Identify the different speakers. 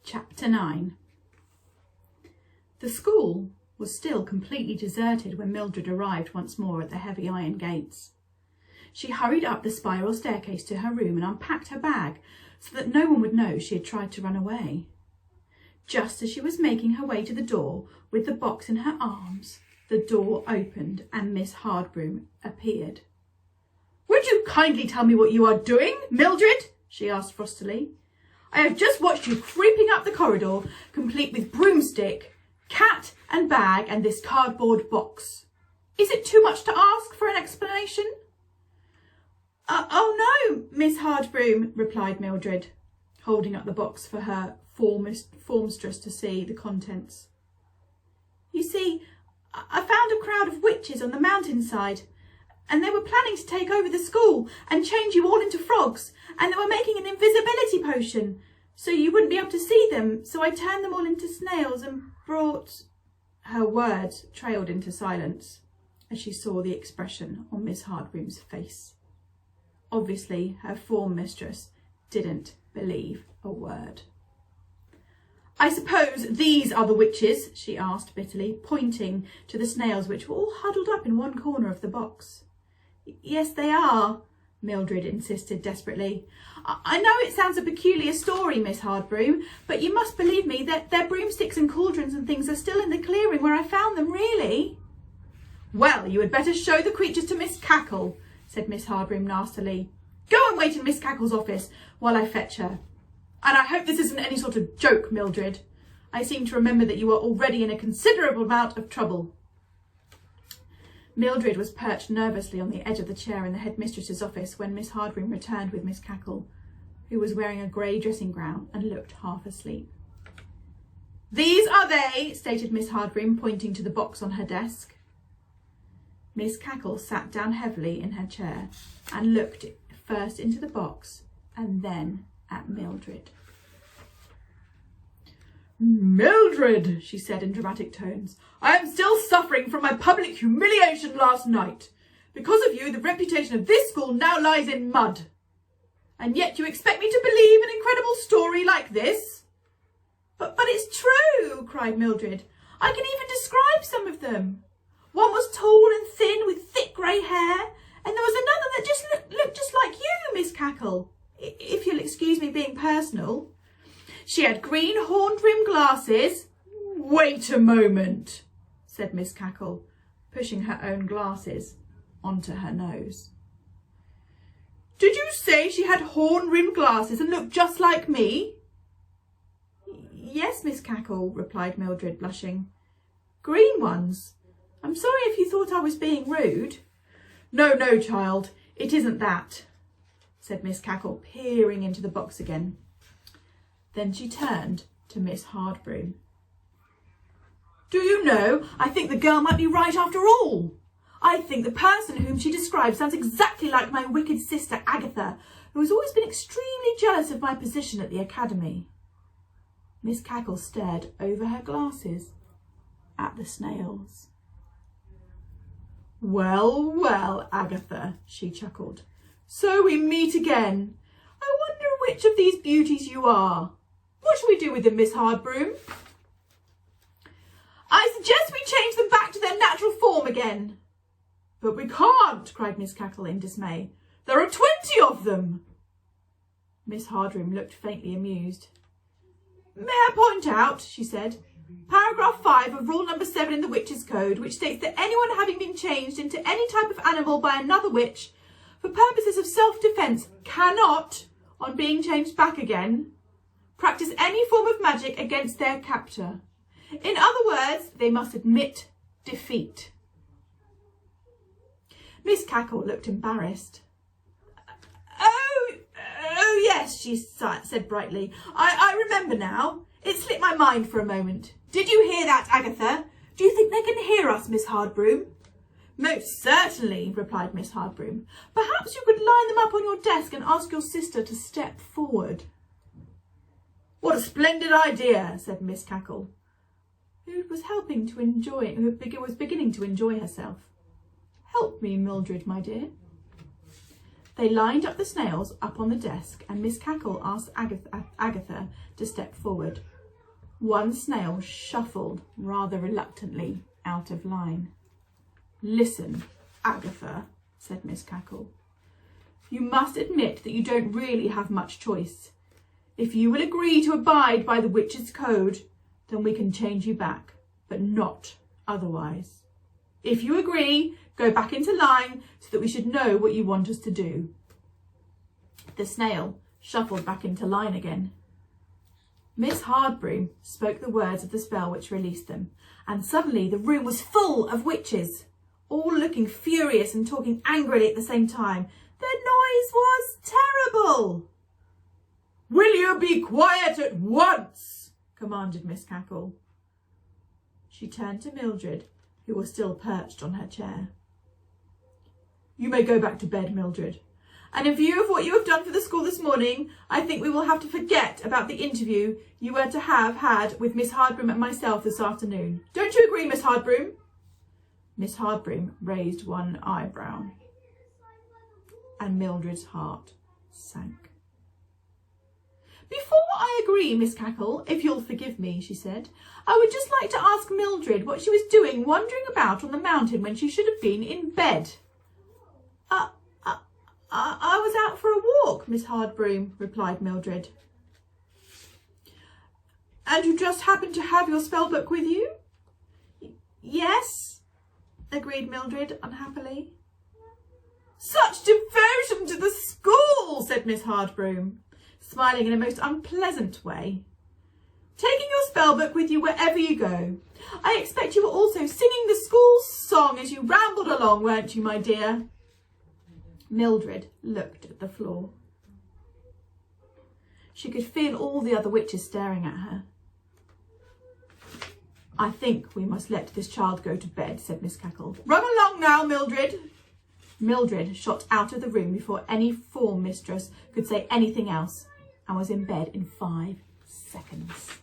Speaker 1: Chapter 9. The school was still completely deserted when Mildred arrived once more at the heavy iron gates. She hurried up the spiral staircase to her room and unpacked her bag so that no one would know she had tried to run away. Just as she was making her way to the door with the box in her arms, the door opened and Miss Hardbroom appeared. "Would you kindly tell me what you are doing, Mildred?" she asked frostily. "I have just watched you creeping up the corridor, complete with broomstick, cat and bag and this cardboard box. Is it too much to ask for an explanation?" Oh no, Miss Hardbroom," replied Mildred, holding up the box for her formstress to see the contents. "You see, I found a crowd of witches on the mountainside, and they were planning to take over the school and change you all into frogs, and they were making an invisibility potion, so you wouldn't be able to see them, so I turned them all into snails and brought—" Her words trailed into silence as she saw the expression on Miss Hardbroom's face. Obviously, her form mistress didn't believe a word. "I suppose these are the witches?" she asked bitterly, pointing to the snails which were all huddled up in one corner of the box. "Yes, they are," Mildred insisted desperately. I know it sounds a peculiar story, Miss Hardbroom, but you must believe me that their broomsticks and cauldrons and things are still in the clearing where I found them, really." "Well, you had better show the creatures to Miss Cackle," said Miss Hardbroom nastily. "Go and wait in Miss Cackle's office while I fetch her. And I hope this isn't any sort of joke, Mildred. I seem to remember that you are already in a considerable amount of trouble." Mildred was perched nervously on the edge of the chair in the headmistress's office when Miss Hardbroom returned with Miss Cackle, who was wearing a grey dressing gown and looked half asleep. "These are they," stated Miss Hardbroom, pointing to the box on her desk. Miss Cackle sat down heavily in her chair and looked first into the box and then at Mildred. "Mildred," she said in dramatic tones, "I am still suffering from my public humiliation last night. Because of you, the reputation of this school now lies in mud. And yet you expect me to believe an incredible story like this?" But it's true," cried Mildred. "I can even describe some of them. One was tall and thin with thick grey hair, and there was another that just looked just like you, Miss Cackle, if you'll excuse me being personal. She had green horn-rimmed glasses." "Wait a moment," said Miss Cackle, pushing her own glasses onto her nose. "Did you say she had horn-rimmed glasses and looked just like me?" "Yes, Miss Cackle," replied Mildred, blushing. "Green ones. I'm sorry if you thought I was being rude." No, child, it isn't that," said Miss Cackle, peering into the box again. Then she turned to Miss Hardbroom. "Do you know, I think the girl might be right after all. I think the person whom she describes sounds exactly like my wicked sister Agatha, who has always been extremely jealous of my position at the academy." Miss Cackle stared over her glasses at the snails. Well, Agatha," she chuckled. "So we meet again. I wonder which of these beauties you are. What shall we do with them, Miss Hardbroom?" "I suggest we change them back to their natural form again." "But we can't," cried Miss Cackle in dismay. "There are 20 of them." Miss Hardbroom looked faintly amused. "May I point out," she said, "paragraph 5 of rule number 7 in the Witches' Code, which states that anyone having been changed into any type of animal by another witch for purposes of self-defence cannot, on being changed back again, practice any form of magic against their captor. In other words, they must admit defeat." Miss Cackle looked embarrassed. Oh yes," she said brightly. I remember now. It slipped my mind for a moment. Did you hear that, Agatha? Do you think they can hear us, Miss Hardbroom?" "Most certainly," replied Miss Hardbroom. "Perhaps you could line them up on your desk and ask your sister to step forward." "What a splendid idea," said Miss Cackle, who was beginning to enjoy herself. "Help me, Mildred, my dear." They lined up the snails up on the desk, and Miss Cackle asked Agatha to step forward, One snail shuffled rather reluctantly out of line. "Listen, Agatha," said Miss Cackle. "You must admit that you don't really have much choice. If you will agree to abide by the witch's code, then we can change you back, but not otherwise. If you agree, go back into line so that we should know what you want us to do." The snail shuffled back into line again. Miss Hardbroom spoke the words of the spell which released them, and suddenly the room was full of witches, all looking furious and talking angrily at the same time. The noise was terrible. "Will you be quiet at once?" commanded Miss Cackle. She turned to Mildred, who was still perched on her chair. "You may go back to bed, Mildred. And in view of what you have done for the school this morning, I think we will have to forget about the interview you were to have had with Miss Hardbroom and myself this afternoon. Don't you agree, Miss Hardbroom?" Miss Hardbroom raised one eyebrow, and Mildred's heart sank. "Before I agree, Miss Cackle, if you'll forgive me," she said, "I would just like to ask Mildred what she was doing wandering about on the mountain when she should have been in bed." I was out for a walk, Miss Hardbroom," replied Mildred. "And you just happened to have your spellbook with you?" "Yes," agreed Mildred unhappily. "Such devotion to the school," said Miss Hardbroom, smiling in a most unpleasant way. "Taking your spellbook with you wherever you go. I expect you were also singing the school song as you rambled along, weren't you, my dear?" Mildred looked at the floor. She could feel all the other witches staring at her. "I think we must let this child go to bed," said Miss Cackle. "Run along now, Mildred." Mildred shot out of the room before any form mistress could say anything else, and was in bed in 5 seconds.